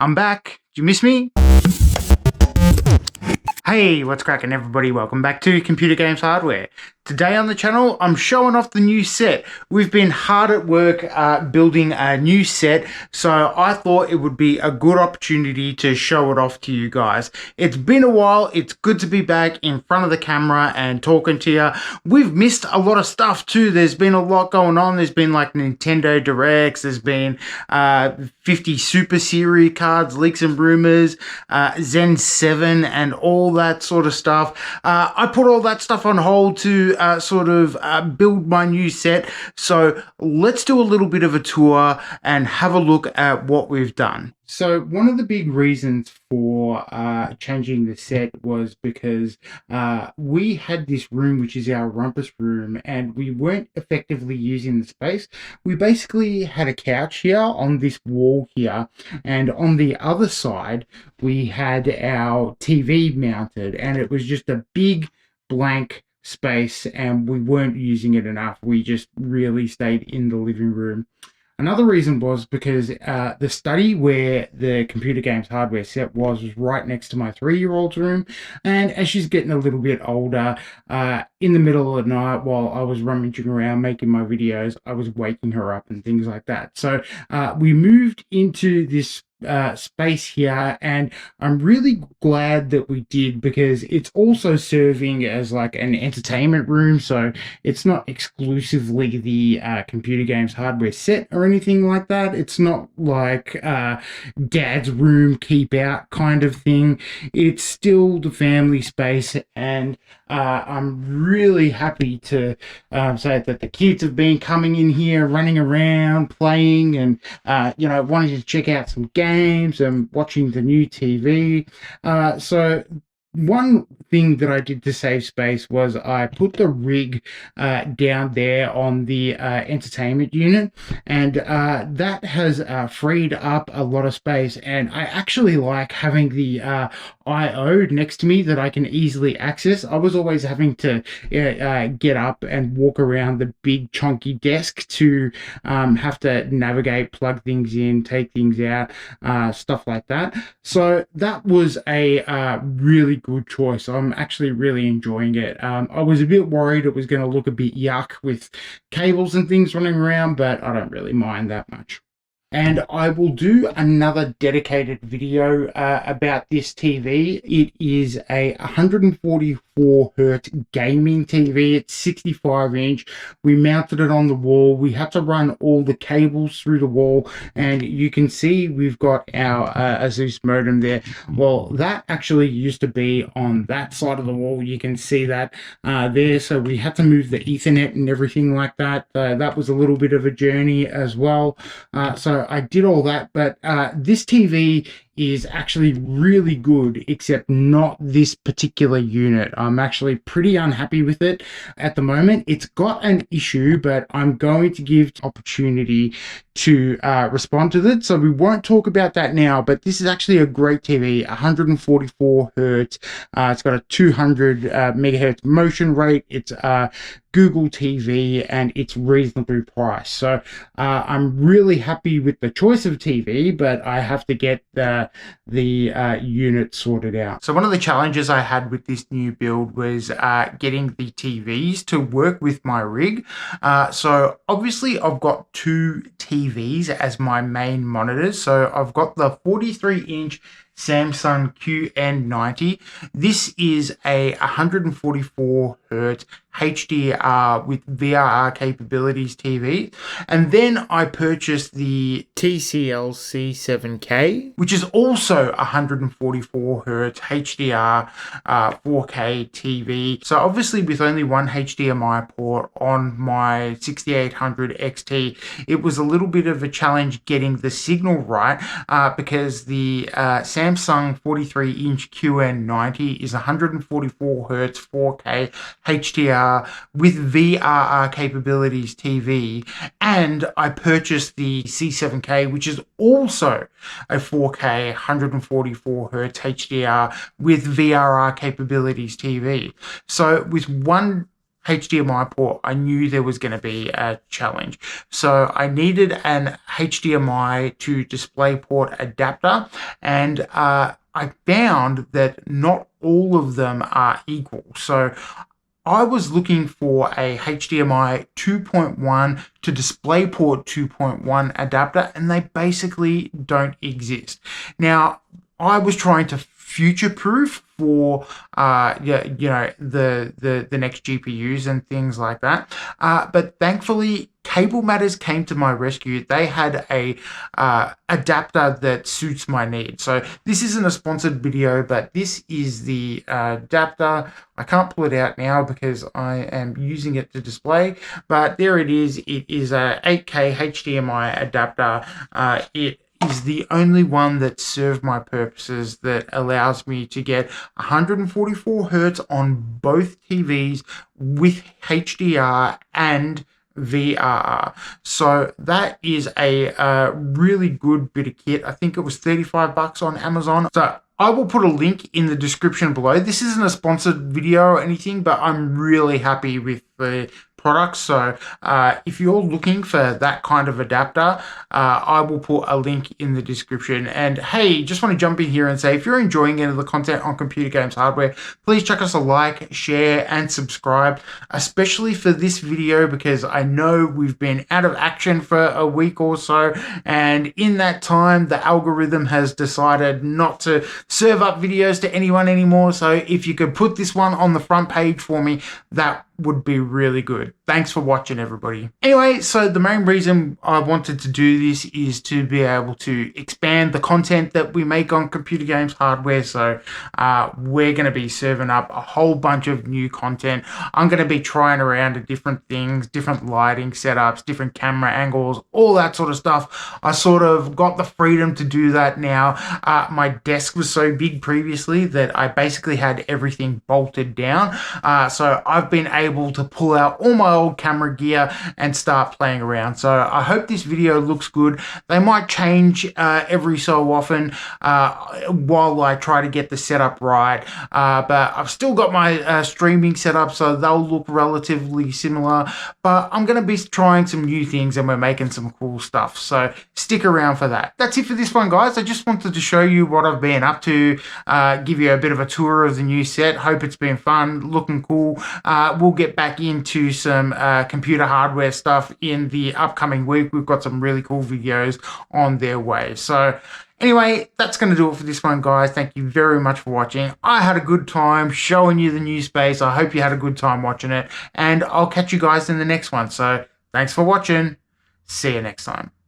I'm back. Did you miss me? Hey, what's cracking everybody? Welcome back to Computer Games Hardware. Today on the channel, I'm showing off the new set. We've been hard at work building a new set, so I thought it would be a good opportunity to show it off to you guys. It's been a while. It's good to be back in front of the camera and talking to you. We've missed a lot of stuff too. There's been a lot going on. There's been like Nintendo Directs. There's been 50 Super Series cards, leaks and rumors, Zen 7 and all that sort of stuff. I put all that stuff on hold to build my new set. So let's do a little bit of a tour and have a look at what we've done. So one of the big reasons for changing the set was because we had this room, which is our rumpus room, and we weren't effectively using the space. We basically had a couch here on this wall here, and on the other side, we had our TV mounted, and it was just a big blank space, and we weren't using it enough. We just really stayed in the living room. Another reason was because the study where the computer games hardware set was right next to my 3-year-old's room, and as she's getting a little bit older, in the middle of the night while I was rummaging around making my videos, I was waking her up and things like that. So we moved into this space here, and I'm really glad that we did, because it's also serving as like an entertainment room, so it's not exclusively the computer games hardware set or anything like that. It's not like dad's room keep out kind of thing. It's still the family space, and I'm really happy to say that the kids have been coming in here, running around, playing, and wanting to check out some games and watching the new TV. So one thing that I did to save space was I put the rig down there on the entertainment unit, and that has freed up a lot of space, and I actually like having the I/O next to me that I can easily access. I was always having to get up and walk around the big chunky desk to have to navigate, plug things in, take things out, stuff like that. So that was a really good choice. I'm actually really enjoying it. I was a bit worried it was going to look a bit yuck with cables and things running around, but I don't really mind that much. And I will do another dedicated video about this TV. It is a 144 hertz gaming TV. It's 65 inch. We mounted it on the wall. We had to run all the cables through the wall, and you can see we've got our Asus modem there. Well, that actually used to be on that side of the wall. You can see that there. So we had to move the Ethernet and everything like that. That was a little bit of a journey as well. So I did all that, but this TV is actually really good, except not this particular unit. I'm actually pretty unhappy with it at the moment. It's got an issue, but I'm going to give opportunity to respond to it. So we won't talk about that now, but this is actually a great TV, 144 hertz. It's got a 200 megahertz motion rate. It's Google TV, and it's reasonably priced. So I'm really happy with the choice of TV, but I have to get the unit sorted out. So one of the challenges I had with this new build was getting the TVs to work with my rig. So obviously I've got 2 TVs as my main monitors. So I've got the 43-inch Samsung QN90. This is a 144 hertz HDR with VRR capabilities TV. And then I purchased the TCL C7K, which is also 144 hertz HDR 4K TV. So obviously with only one HDMI port on my 6800 XT, it was a little bit of a challenge getting the signal right because the Samsung 43-inch QN90 is 144 hertz 4K HDR with VRR capabilities TV, and I purchased the C7K, which is also a 4K 144 hertz HDR with VRR capabilities TV. So with one HDMI port, I knew there was going to be a challenge. So I needed an HDMI to DisplayPort adapter, and I found that not all of them are equal. So I was looking for a HDMI 2.1 to DisplayPort 2.1 adapter, and they basically don't exist. Now, I was trying to future-proof for the next GPUs and things like that, but thankfully Cable Matters came to my rescue. They had a adapter that suits my needs. So this isn't a sponsored video, but this is the adapter. I can't pull it out now because I am using it to display, but there it is. It is a 8K HDMI adapter. It is the only one that served my purposes, that allows me to get 144 Hertz on both TVs with HDR and VRR. So that is a really good bit of kit. I think it was $35 on Amazon. So I will put a link in the description below. This isn't a sponsored video or anything, but I'm really happy with the products. So if you're looking for that kind of adapter, I will put a link in the description. And hey, just want to jump in here and say, if you're enjoying any of the content on Computer Games Hardware, please chuck us a like, share, and subscribe, especially for this video, because I know we've been out of action for a week or so, and in that time the algorithm has decided not to serve up videos to anyone anymore. So if you could put this one on the front page for me, that would be really good. Thanks for watching, everybody. Anyway, so the main reason I wanted to do this is to be able to expand the content that we make on Computer Games Hardware. So we're going to be serving up a whole bunch of new content. I'm going to be trying around at different things, different lighting setups, different camera angles, all that sort of stuff. I sort of got the freedom to do that now. My desk was so big previously that I basically had everything bolted down. So I've been able to pull out all my old camera gear and start playing around. So I hope this video looks good. They might change every so often while I try to get the setup right, but I've still got my streaming setup, so they'll look relatively similar, but I'm going to be trying some new things and we're making some cool stuff, so stick around for that. That's it for this one, guys. I just wanted to show you what I've been up to, give you a bit of a tour of the new set. Hope it's been fun, looking cool. We'll get back into some computer hardware stuff in the upcoming week. We've got some really cool videos on their way. So anyway, that's going to do it for this one, guys. Thank you very much for watching. I had a good time showing you the new space. I hope you had a good time watching it, and I'll catch you guys in the next one. So thanks for watching. See you next time.